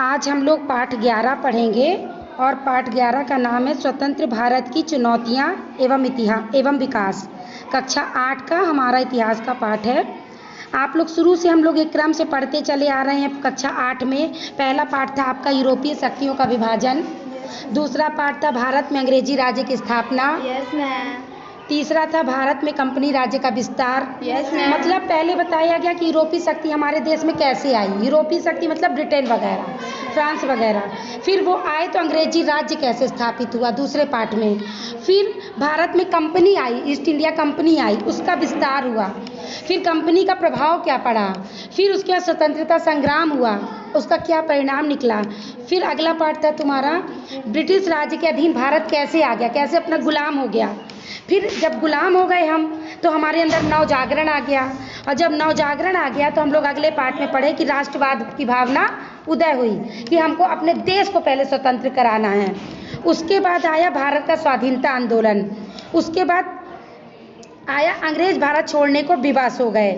आज हम लोग पाठ 11 पढ़ेंगे और पाठ 11 का नाम है स्वतंत्र भारत की चुनौतियाँ एवं इतिहास एवं विकास। कक्षा 8 का हमारा इतिहास का पाठ है। आप लोग शुरू से हम लोग एक क्रम से पढ़ते चले आ रहे हैं। कक्षा 8 में पहला पाठ था आपका यूरोपीय शक्तियों का विभाजन। दूसरा पाठ था भारत में अंग्रेजी राज्य की स्थापना। Yes ma'am. तीसरा था भारत में कंपनी राज्य का विस्तार। Yes ma'am. मतलब पहले बताया गया कि यूरोपीय शक्ति हमारे देश में कैसे आई। यूरोपीय शक्ति मतलब ब्रिटेन वगैरह, फ्रांस वगैरह। फिर वो आए तो अंग्रेजी राज्य कैसे स्थापित हुआ दूसरे पाठ में। फिर भारत में कंपनी आई, ईस्ट इंडिया कंपनी आई, उसका विस्तार हुआ। फिर कंपनी का प्रभाव क्या पड़ा। फिर उसके बाद स्वतंत्रता संग्राम हुआ, उसका क्या परिणाम निकला। फिर अगला पाठ था तुम्हारा ब्रिटिश राज्य के अधीन भारत कैसे आ गया, कैसे अपना गुलाम हो गया। फिर जब गुलाम हो गए हम तो हमारे अंदर नव जागरण आ गया, और जब नव जागरण आ गया तो हम लोग अगले पाठ में पढ़े कि राष्ट्रवाद की भावना उदय हुई कि हमको अपने देश को पहले स्वतंत्र कराना है। उसके बाद आया भारत का स्वाधीनता आंदोलन। उसके बाद आया अंग्रेज भारत छोड़ने को विवश हो गए।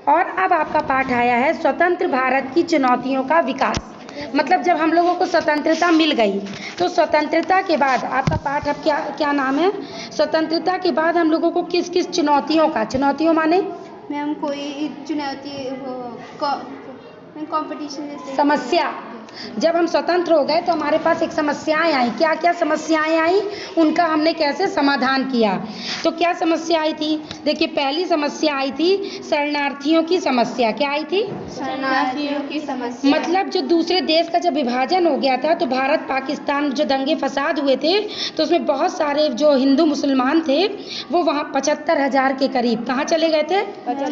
और अब आपका पाठ आया है स्वतंत्र भारत की चुनौतियों का विकास। मतलब जब हम लोगों को स्वतंत्रता मिल गई तो स्वतंत्रता के बाद आपका पाठ अब क्या नाम है। स्वतंत्रता के बाद हम लोगों को किस किस चुनौतियों का, चुनौतियों माने मैम कोई चुनौती कंपटीशन जैसे समस्या। जब हम स्वतंत्र हो गए तो हमारे पास एक समस्याएं आई। क्या क्या समस्याएं आई, उनका हमने कैसे समाधान किया। तो क्या समस्या आई थी, देखिए पहली समस्या आई थी शरणार्थियों की समस्या। क्या आई थी, शरणार्थियों की समस्या। मतलब जो दूसरे देश का जब विभाजन हो गया था तो भारत पाकिस्तान जो दंगे फसाद हुए थे तो उसमें बहुत सारे जो हिंदू मुसलमान थे वो वहाँ 75,000 के करीब कहाँ चले गए थे,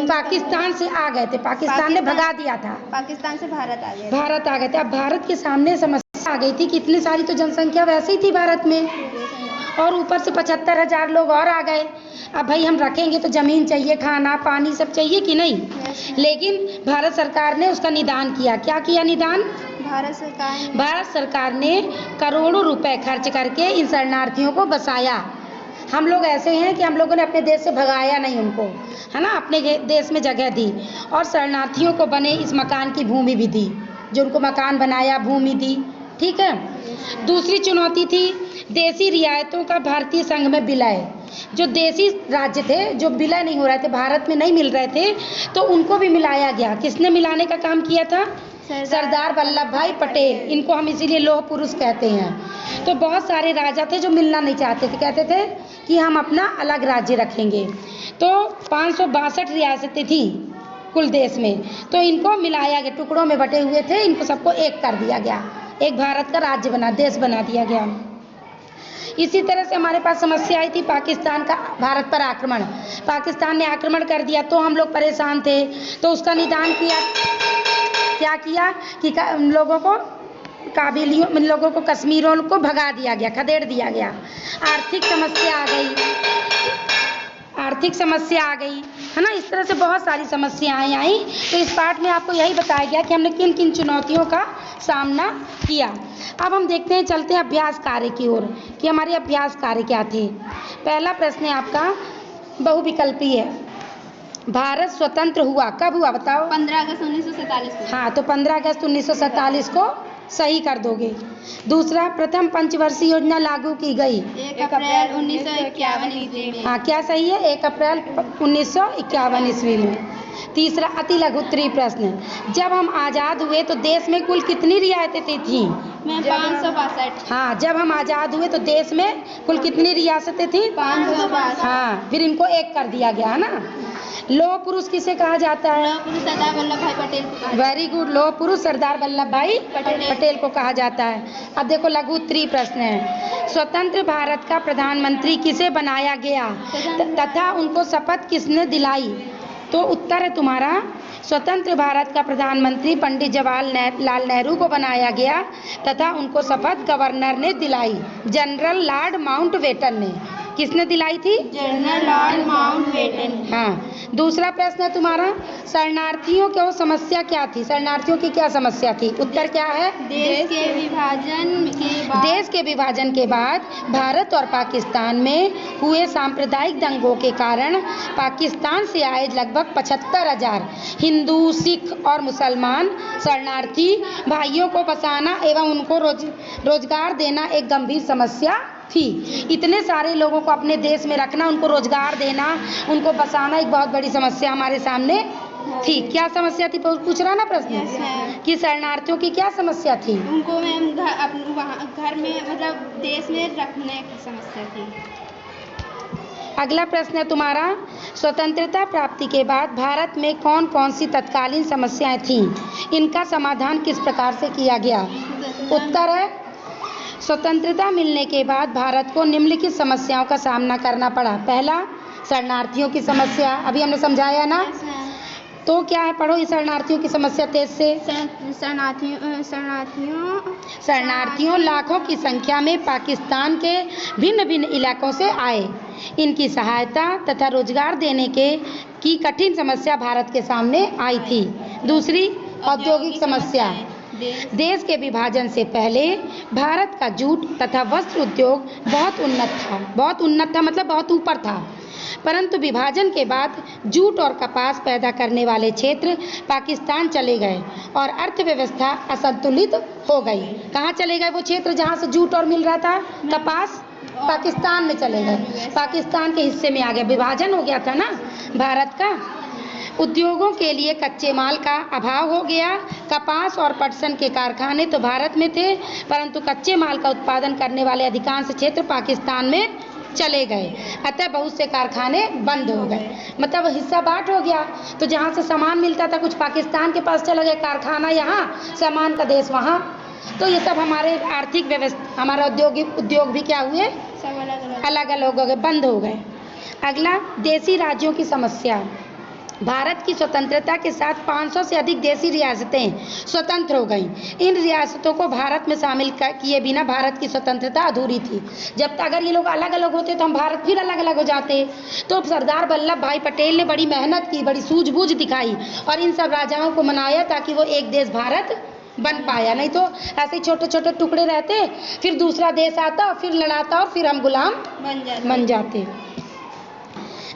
पाकिस्तान से आ गए थे। पाकिस्तान ने भगा दिया था, पाकिस्तान से भारत आ गए थे। अब भारत के सामने समस्या आ गई थी कि इतनी सारी तो जनसंख्या वैसे ही थी भारत में, और ऊपर से 75,000 लोग और आ गए। अब भाई हम रखेंगे तो ज़मीन चाहिए, खाना पानी सब चाहिए कि नहीं। लेकिन भारत सरकार ने उसका निदान किया। क्या किया निदान, भारत सरकार ने करोड़ों रुपए खर्च करके इन शरणार्थियों को बसाया। हम लोग ऐसे हैं कि हम लोगों ने अपने देश से भगाया नहीं उनको, है ना, अपने देश में जगह दी और शरणार्थियों को बने इस मकान की भूमि भी दी, जो उनको मकान बनाया, भूमि दी। ठीक है। दूसरी चुनौती थी देसी रियायतों का भारतीय संघ में विलय। जो देसी राज्य थे जो विलय नहीं हो रहे थे, भारत में नहीं मिल रहे थे, तो उनको भी मिलाया गया। किसने मिलाने का काम किया था, सरदार वल्लभ भाई पटेल। इनको हम इसीलिए लौह पुरुष कहते हैं। तो बहुत सारे राजा थे जो मिलना नहीं चाहते थे, कहते थे कि हम अपना अलग राज्य रखेंगे। तो 562 रियासतें थी कुल देश में, तो इनको मिलाया गया, टुकड़ों में बटे हुए थे, इनको सबको एक कर दिया गया, एक भारत का राज्य बना, देश बना दिया गया। इसी तरह से हमारे पास समस्या आई थी पाकिस्तान का भारत पर आक्रमण। पाकिस्तान ने आक्रमण कर दिया तो हम लोग परेशान थे, तो उसका निदान किया। क्या किया कि लोगों को काबिलियों लोगों को कश्मीरों को भगा दिया गया, खदेड़ दिया गया। आर्थिक समस्या आ गई, है ना। इस तरह से बहुत सारी समस्याएं आई। तो इस पाठ में आपको यही बताया गया कि हमने किन किन चुनौतियों का सामना किया। अब हम देखते हैं, चलते हैं अभ्यास कार्य की ओर कि हमारे अभ्यास कार्य क्या थे। पहला प्रश्न है आपका बहुविकल्पी है। भारत स्वतंत्र हुआ कब हुआ बताओ, 15 अगस्त 1947 को। हाँ, तो 15 अगस्त 1947 को सही कर दोगे। दूसरा, प्रथम पंचवर्षीय योजना लागू की गई 1 अप्रैल 1951 ईस्वी में। हाँ, क्या सही है, 1 अप्रैल 1951 ईस्वी में। तीसरा, अति लघु उत्तरीय प्रश्न, जब हम आज़ाद हुए तो देश में कुल कितनी रियासतें थीं? 562। हाँ, जब हम आज़ाद हुए तो देश में कुल कितनी रियासतें थीं? 562। हाँ, फिर इनको एक कर दिया गया, है ना। लौह पुरुष किसे कहा जाता है? सरदार वल्लभ भाई पटेल। वेरी गुड, लौह पुरुष सरदार वल्लभ भाई पटेल को कहा जाता है। अब देखो लघु उत्तरीय प्रश्न है, स्वतंत्र भारत का प्रधानमंत्री किसे बनाया गया तथा उनको शपथ किसने दिलाई? तो उत्तर है तुम्हारा, स्वतंत्र भारत का प्रधानमंत्री पंडित जवाहरलाल नेहरू को बनाया गया तथा उनको शपथ गवर्नर ने दिलाई, जनरल लॉर्ड माउंटबेटन ने। किसने दिलाई थी? General Lord Mountbatten. हाँ। दूसरा प्रश्न है तुम्हारा, शरणार्थियों की समस्या क्या थी? शरणार्थियों की क्या समस्या थी? उत्तर क्या है? देश के विभाजन के बाद भारत और पाकिस्तान में हुए सांप्रदायिक दंगों के कारण पाकिस्तान से आए लगभग 75,000 हिंदू, सिख और मुसलमान शरणार्थी भाइयों को बसाना एवं उनको रोजगार देना एक गंभीर समस्या थी। इतने सारे लोगों को अपने देश में रखना, उनको रोजगार देना, उनको बसाना एक बहुत बड़ी समस्या हमारे सामने थी। क्या समस्या थी? पूछ रहा ना प्रश्न कि शरणार्थियों की क्या समस्या थी? उनको मैम घर में मतलब देश में रखने की समस्या थी। अगला प्रश्न है तुम्हारा, स्वतंत्रता प्राप्ति के बाद भारत में कौन कौन सी तत्कालीन समस्याएं थीं? इनका समाधान किस प्रकार से किया गया? उत्तर है, स्वतंत्रता मिलने के बाद भारत को निम्नलिखित समस्याओं का सामना करना पड़ा। पहला, शरणार्थियों की समस्या, अभी हमने समझाया ना, तो क्या है? पढ़ो इस शरणार्थियों की समस्या तेज से। शरणार्थियों लाखों की संख्या में पाकिस्तान के भिन्न भिन्न इलाकों से आए। इनकी सहायता तथा रोजगार देने की कठिन समस्या भारत के सामने आई थी। दूसरी, औद्योगिक समस्या। देश के विभाजन से पहले भारत का जूट तथा वस्त्र उद्योग बहुत उन्नत था मतलब बहुत ऊपर था, परंतु विभाजन के बाद जूट और कपास पैदा करने वाले क्षेत्र पाकिस्तान चले गए और अर्थव्यवस्था असंतुलित हो गई। कहाँ चले गए वो क्षेत्र जहाँ से जूट और मिल रहा था? कपास पाकिस्तान में चले गए, पाकिस्तान के हिस्से में आ गया, विभाजन हो गया था ना भारत का। उद्योगों के लिए कच्चे माल का अभाव हो गया। कपास और पटसन के कारखाने तो भारत में थे, परंतु कच्चे माल का उत्पादन करने वाले अधिकांश क्षेत्र पाकिस्तान में चले गए, अतः बहुत से कारखाने बंद हो गए, मतलब हिस्सा बांट हो गया। तो जहाँ से सामान मिलता था कुछ पाकिस्तान के पास चला गया, कारखाना यहाँ, सामान का देश वहाँ। तो ये सब हमारे आर्थिक व्यवस्था, हमारा उद्योग भी क्या हुए? अलग अलग हो गए, बंद हो गए। अगला, देसी राज्यों की समस्या। भारत की स्वतंत्रता के साथ 500 से अधिक देसी रियासतें स्वतंत्र हो गईं। इन रियासतों को भारत में शामिल किए बिना भारत की स्वतंत्रता अधूरी थी। जब तक अगर ये लोग अलग अलग होते तो हम भारत फिर अलग अलग हो जाते। तो सरदार वल्लभ भाई पटेल ने बड़ी मेहनत की, बड़ी सूझबूझ दिखाई और इन सब राजाओं को मनाया ताकि वो एक देश भारत बन पाया। नहीं तो ऐसे छोटे छोटे टुकड़े रहते, फिर दूसरा देश आता और फिर लड़ाता और फिर हम गुलाम बन जाते।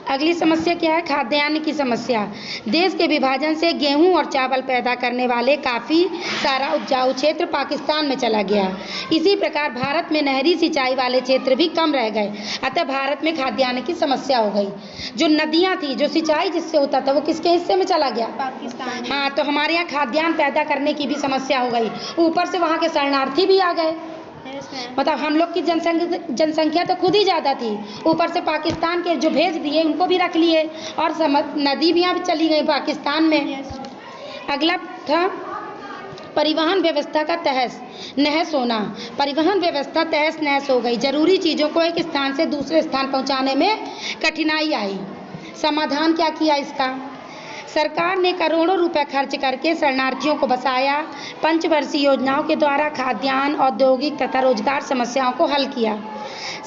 अगली समस्या क्या है? खाद्यान्न की समस्या। देश के विभाजन से गेहूं और चावल पैदा करने वाले काफ़ी सारा उपजाऊ क्षेत्र पाकिस्तान में चला गया। इसी प्रकार भारत में नहरी सिंचाई वाले क्षेत्र भी कम रह गए, अतः भारत में खाद्यान्न की समस्या हो गई। जो नदियां थी, जो सिंचाई जिससे होता था, वो किसके हिस्से में चला गया? पाकिस्तान। हाँ, तो हमारे यहाँ खाद्यान्न पैदा करने की भी समस्या हो गई। ऊपर से वहाँ के शरणार्थी भी आ गए, मतलब हम लोग की जनसंख्या तो खुद ही ज़्यादा थी, ऊपर से पाकिस्तान के जो भेज दिए उनको भी रख लिए और नदी भी यहाँ चली गई पाकिस्तान में। अगला था परिवहन व्यवस्था का तहस नहस होना। परिवहन व्यवस्था तहस नहस हो गई, जरूरी चीज़ों को एक स्थान से दूसरे स्थान पहुँचाने में कठिनाई आई। समाधान क्या किया इसका? सरकार ने करोड़ों रुपए खर्च करके शरणार्थियों को बसाया। पंचवर्षीय योजनाओं के द्वारा खाद्यान्न, औद्योगिक तथा रोजगार समस्याओं को हल किया।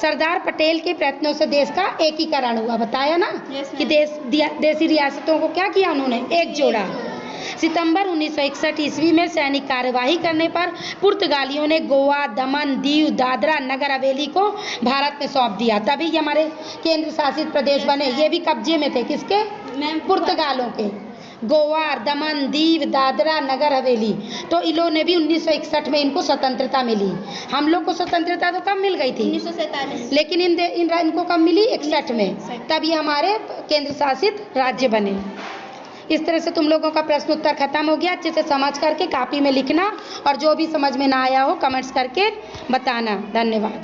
सरदार पटेल के प्रयत्नों से देश का एकीकरण हुआ। बताया ना कि देसी रियासतों को क्या किया उन्होंने? एक जोड़ा। सितंबर 1961 ईस्वी में सैनिक कार्यवाही करने पर पुर्तगालियों ने गोवा, दमन, दीव, दादरा नगर हवेली को भारत में सौंप दिया। तभी ये हमारे केंद्र शासित प्रदेश बने। ये भी कब्जे में थे, किसके? पुर्तगालों के। गोवा, दमन, दीव, दादरा नगर हवेली, तो इन लोगों ने भी 1961 में इनको स्वतंत्रता मिली। हम लोग को स्वतंत्रता तो कब मिल गई थी? 1947। लेकिन इनको कब मिली? 61 में। तब ये हमारे केंद्र शासित राज्य बने। इस तरह से तुम लोगों का प्रश्न उत्तर खत्म हो गया। अच्छे से समझ करके कॉपी में लिखना और जो भी समझ में ना आया हो कमेंट्स करके बताना। धन्यवाद।